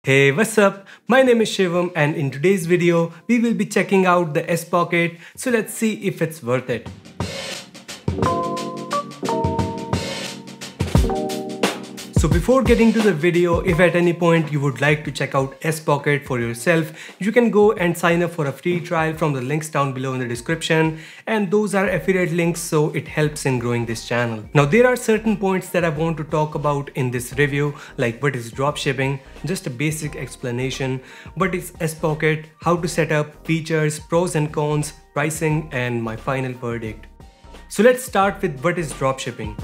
Hey, what's up? My name is Shivam and in today's video, we will be checking out the Spocket, so let's see if it's worth it. So before getting to the video, if at any point you would like to check out Spocket for yourself, you can go and sign up for a free trial from the links down below in the description, and those are affiliate links, so it helps in growing this channel. Now there are certain points that I want to talk about in this review, like what is dropshipping, just a basic explanation, what is Spocket, how to set up, features, pros and cons, pricing, and my final verdict. So let's start with what is dropshipping.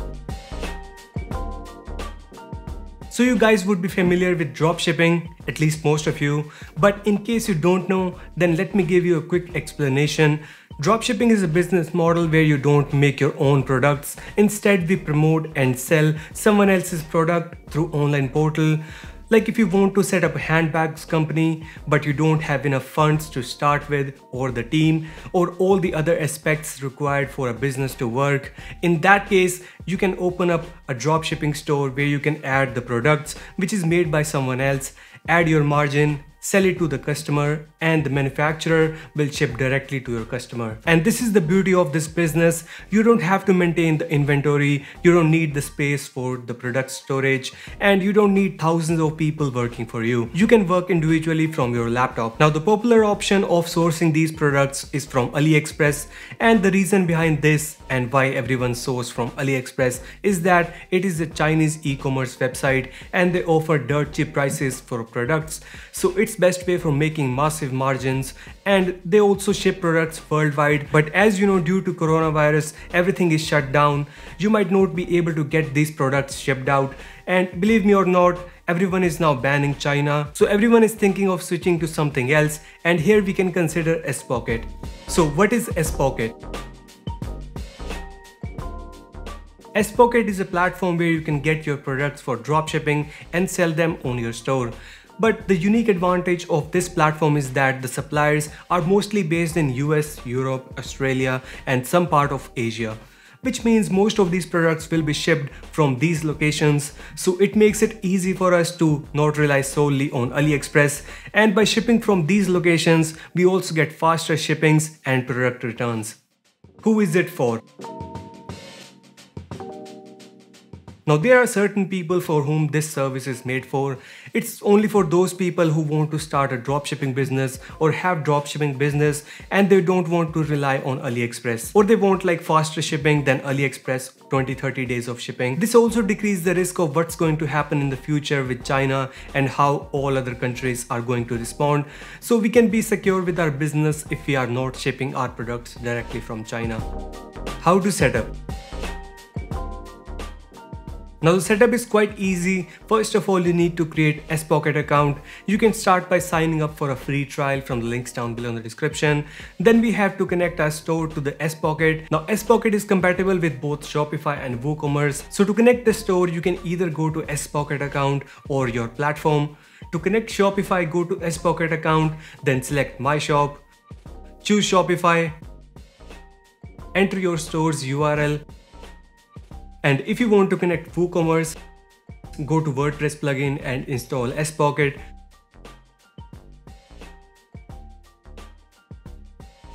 So you guys would be familiar with dropshipping, at least most of you, but in case you don't know, then let me give you a quick explanation. Dropshipping is a business model where you don't make your own products. Instead, we promote and sell someone else's product through online portal. Like if you want to set up a handbags company, but you don't have enough funds to start with, or the team, or all the other aspects required for a business to work, in that case, you can open up a dropshipping store where you can add the products which is made by someone else, add your margin, sell it to the customer, and the manufacturer will ship directly to your customer. And this is the beauty of this business. You don't have to maintain the inventory, you don't need the space for the product storage, and you don't need thousands of people working for you. You can work individually from your laptop. Now the popular option of sourcing these products is from AliExpress, and the reason behind this and why everyone sources from AliExpress is that it is a Chinese e-commerce website and they offer dirt cheap prices for products. So it's best way for making massive margins, and they also ship products worldwide. But as you know, due to coronavirus, everything is shut down. You might not be able to get these products shipped out, and believe me or not, everyone is now banning China, so everyone is thinking of switching to something else, and here we can consider Spocket. So what is Spocket? Spocket is a platform where you can get your products for dropshipping and sell them on your store. But the unique advantage of this platform is that the suppliers are mostly based in US, Europe, Australia, and some part of Asia, which means most of these products will be shipped from these locations. So it makes it easy for us to not rely solely on AliExpress, and by shipping from these locations, we also get faster shippings and product returns. Who is it for? Now there are certain people for whom this service is made for. It's only for those people who want to start a dropshipping business or have dropshipping business and they don't want to rely on AliExpress, or they want like faster shipping than AliExpress, 20-30 days of shipping. This also decreases the risk of what's going to happen in the future with China and how all other countries are going to respond. So we can be secure with our business if we are not shipping our products directly from China. How to set up? Now the setup is quite easy. First of all, you need to create a Spocket account. You can start by signing up for a free trial from the links down below in the description. Then we have to connect our store to the Spocket. Now Spocket is compatible with both Shopify and WooCommerce. So to connect the store, you can either go to a Spocket account or your platform. To connect Shopify, go to a Spocket account, then select My Shop, choose Shopify, enter your store's URL. And if you want to connect WooCommerce, go to WordPress plugin and install Spocket.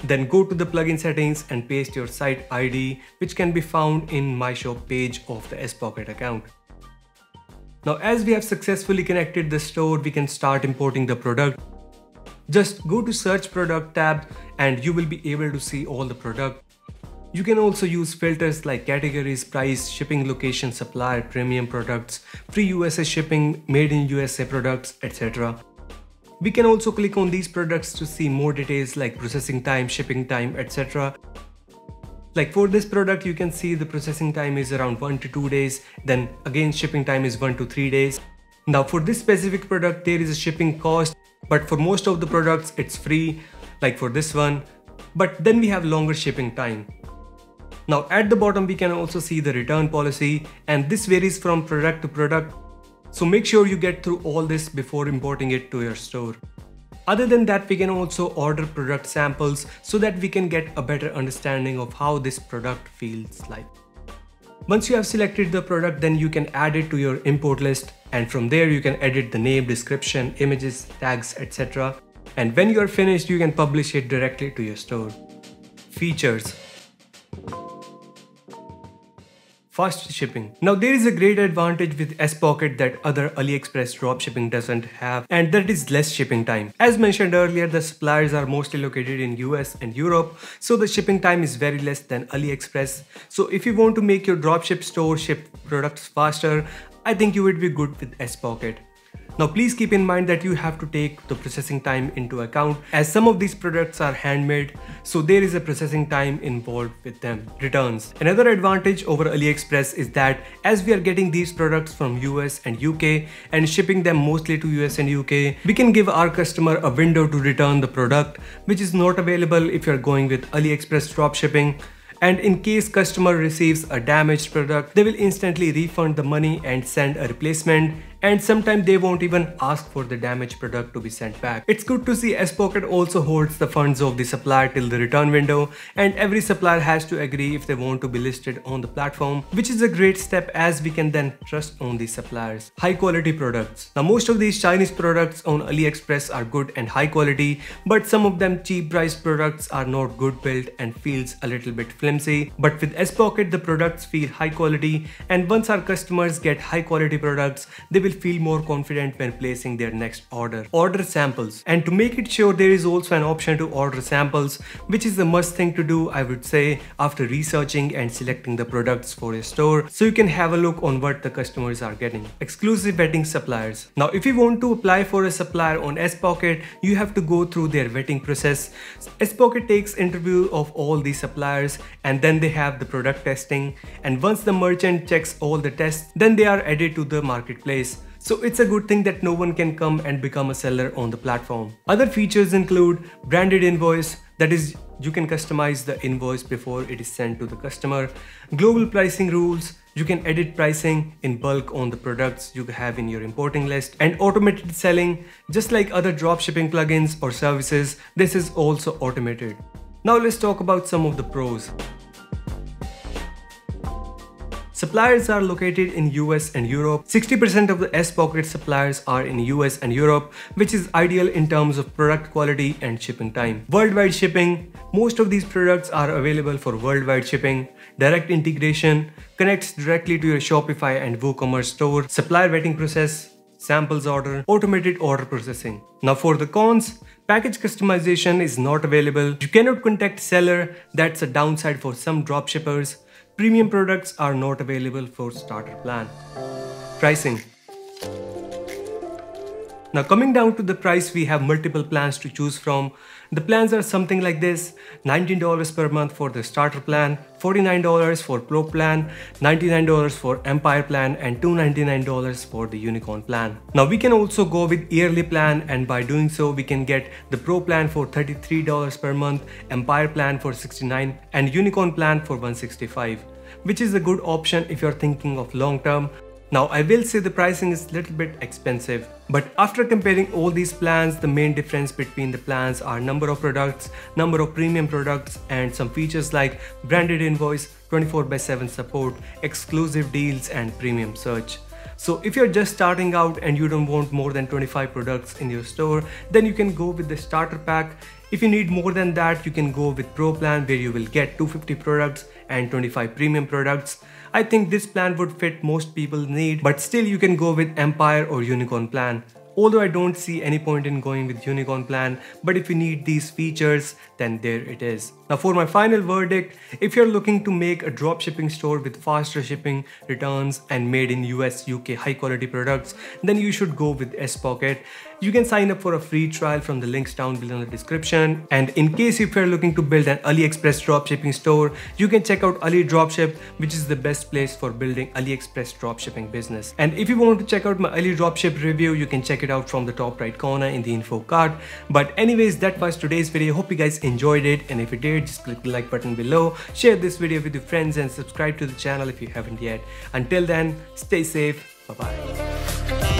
Then go to the plugin settings and paste your site ID, which can be found in My Shop page of the Spocket account. Now as we have successfully connected the store, we can start importing the product. Just go to search product tab and you will be able to see all the product. You can also use filters like categories, price, shipping location, supplier, premium products, free USA shipping, made in USA products, etc. We can also click on these products to see more details like processing time, shipping time, etc. Like for this product, you can see the processing time is around 1 to 2 days. Then again, shipping time is 1 to 3 days. Now for this specific product, there is a shipping cost, but for most of the products, it's free, like for this one. But then we have longer shipping time. Now at the bottom we can also see the return policy, and this varies from product to product. So make sure you get through all this before importing it to your store. Other than that, we can also order product samples so that we can get a better understanding of how this product feels like. Once you have selected the product, then you can add it to your import list, and from there you can edit the name, description, images, tags, etc. And when you are finished, you can publish it directly to your store. Features. Fast shipping. Now there is a great advantage with Spocket that other AliExpress dropshipping doesn't have, and that is less shipping time. As mentioned earlier, the suppliers are mostly located in US and Europe, so the shipping time is very less than AliExpress. So if you want to make your dropship store ship products faster, I think you would be good with Spocket. Now please keep in mind that you have to take the processing time into account, as some of these products are handmade, so there is a processing time involved with them. Returns. Another advantage over AliExpress is that as we are getting these products from US and UK and shipping them mostly to US and UK, we can give our customer a window to return the product, which is not available if you are going with AliExpress dropshipping. And in case customer receives a damaged product, they will instantly refund the money and send a replacement, and sometimes they won't even ask for the damaged product to be sent back. It's good to see Spocket also holds the funds of the supplier till the return window, and every supplier has to agree if they want to be listed on the platform, which is a great step as we can then trust on these suppliers. High quality products. Now most of these Chinese products on AliExpress are good and high quality, but some of them cheap priced products are not good built and feels a little bit flimsy. But with Spocket, the products feel high quality, and once our customers get high quality products, they will feel more confident when placing their next order. Order samples. And to make it sure, there is also an option to order samples, which is the must thing to do, I would say, after researching and selecting the products for a store, so you can have a look on what the customers are getting. Exclusive vetting suppliers. Now if you want to apply for a supplier on Spocket, you have to go through their vetting process. Spocket takes interview of all the suppliers, and then they have the product testing, and once the merchant checks all the tests, then they are added to the marketplace. So it's a good thing that no one can come and become a seller on the platform. Other features include branded invoice, that is, you can customize the invoice before it is sent to the customer. Global pricing rules, you can edit pricing in bulk on the products you have in your importing list. And automated selling, just like other dropshipping plugins or services, this is also automated. Now let's talk about some of the pros. Suppliers are located in US and Europe. 60% of the Spocket suppliers are in US and Europe, which is ideal in terms of product quality and shipping time. Worldwide shipping. Most of these products are available for worldwide shipping. Direct integration connects directly to your Shopify and WooCommerce store. Supplier vetting process. Samples order. Automated order processing. Now for the cons. Package customization is not available. You cannot contact seller. That's a downside for some dropshippers. Premium products are not available for starter plan. Pricing. Now coming down to the price, we have multiple plans to choose from. The plans are something like this: $19 per month for the starter plan, $49 for Pro plan, $99 for Empire plan, and $299 for the Unicorn plan. Now we can also go with yearly plan, and by doing so we can get the Pro plan for $33 per month, Empire plan for $69, and Unicorn plan for $165, which is a good option if you're thinking of long term. Now I will say the pricing is a little bit expensive, but after comparing all these plans, the main difference between the plans are number of products, number of premium products, and some features like branded invoice, 24/7 support, exclusive deals, and premium search. So if you're just starting out and you don't want more than 25 products in your store, then you can go with the starter pack. If you need more than that, you can go with Pro plan, where you will get 250 products and 25 premium products. I think this plan would fit most people's need, but still you can go with Empire or Unicorn plan. Although I don't see any point in going with Unicorn plan, but if you need these features, then there it is. Now for my final verdict, if you're looking to make a dropshipping store with faster shipping, returns, and made in US, UK high quality products, then you should go with Spocket. You can sign up for a free trial from the links down below in the description. And in case if you're looking to build an AliExpress dropshipping store, you can check out Ali Dropship, which is the best place for building AliExpress dropshipping business. And if you want to check out my Ali Dropship review, you can check it out from the top right corner in the info card. But anyways, that was today's video. Hope you guys enjoyed it, and if you did, just click the like button below, share this video with your friends, and subscribe to the channel if you haven't yet. Until then, stay safe. Bye bye.